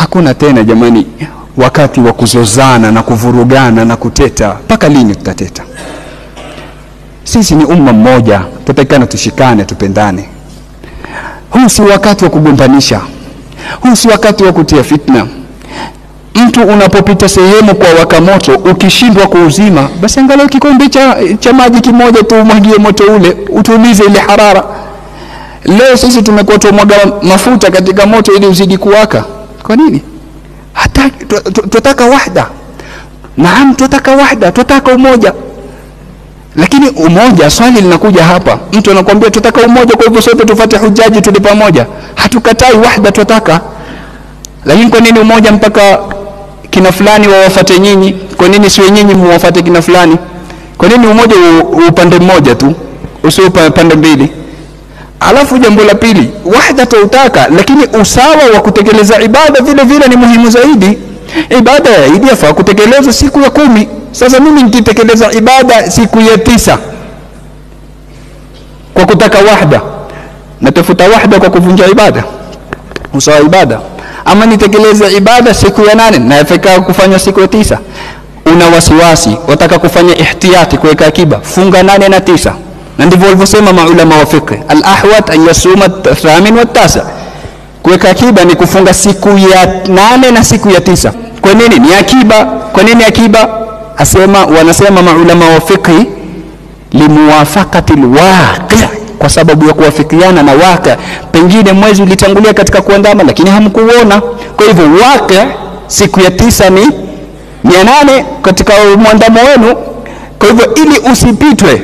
Hakuna tena jamani wakati wa kuzozana na kuvurugana na kuteta. Paka lini tutateta? Sisi ni umma mmoja, tutakana tushikane, tupendane. Huu si wakati wa kugombanisha. Huu si wakati wa kutia fitna. Mtu unapopita sehemu kwa waka moto, ukishindwa kuuzima, basi angalau kikombe cha maji kimoja tu umwagie moto ule, utulize ile harara. Leo sisi tumekuwa tumwaga mafuta katika moto ili uzidi kuwaka. Kwa nini? Hata tutaka wahda. Naam, tutaka wahda, tutaka umoja. Lakini umoja, swali linakuja hapa. Mtu anakuambia tutaka umoja, kwa hivyo sote tufuate hujaji tuli pamoja. Hatukatai wahda, tutaka. Lakini kwa nini umoja mpaka kina fulani wawafuate nyinyi? Kwa nini siwe nyinyi muwafuate kina fulani? Kwa nini umoja upande mmoja tu, usio pande mbili? Alafu jambo la pili, wahda tutaka, lakini usawa wa kutekeleza ibada vile vile ni muhimu zaidi. Ibada ya Eid yafaa kutekelezwa siku ya 10. Sasa mimi nikitekeleza ibada siku ya 9 kwa kutaka wahda, natafuta wahda kwa kuvunja ibada, usawa ibada. Ama nitekeleza ibada siku ya 8 na yafaa kufanya siku ya 9. Una wasiwasi, wataka kufanya ihtiyati, kuweka akiba, funga 8 na 9. Na ndivyo walivyosema maulama wa fiqh, al-ahwat an yasuma al-thamin wa 9. Kuweka akiba ni kufunga siku ya 8 na siku ya 9. Kwa nini ni akiba? Kwa nini akiba? Wanasema maulama wa fiqh, limuwafaqati al-waqi', kwa sababu ya kuwafikiana na waqi'. Pengine mwezi ulitangulia katika kuandama lakini hamkuona, kwa hivyo waqi' siku ya 9 ni 8 katika muandamo wenu. Kwa hivyo ili usipitwe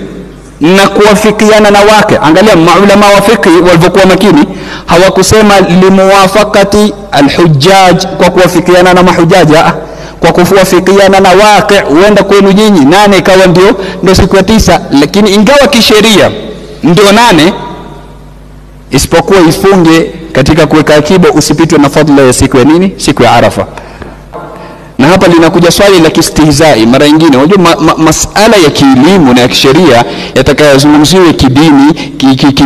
na kuwafikiana na waqi', angalia maulama wa fiqh walivyokuwa makini. Hawakusema limuwafaqati alhujjaj, kwa kuwafikiana na mahujaja, kwa kuwafikiana na waqi'. Huenda kwenu nyinyi 8 ikawa ndio siku ya 9, lakini ingawa kisheria ndio 8, isipokuwa ifunge katika kuweka akiba, usipitwe na fadhila ya siku ya nini? Siku ya Arafa. Na hapa linakuja swali la kistihzai mara nyingine. Unajua masala ya kielimu na ya kisheria yatakayozungumziwe kidini,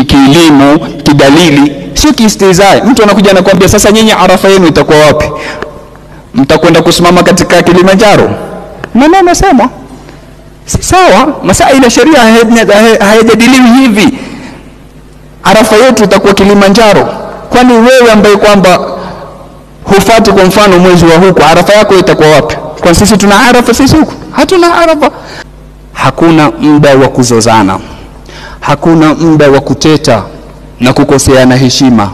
kielimu, kidalili, sio kistihzai. Mtu anakuja anakuambia sasa nyinyi Arafa yenu itakuwa wapi? Mtakwenda kusimama katika Kilimanjaro? Nani anasema? Si sawa. Masaila ya sheria hayajadiliwi hivi. Arafa yetu itakuwa Kilimanjaro. Kwani wewe ambaye kwamba hufati kwa mfano mwezi wa huko, Arafa yako itakuwa wapi? Kwa sisi tuna Arafa, sisi huko hatuna Arafa. Hakuna muda wa kuzozana, hakuna muda wa kuteta na kukoseana heshima.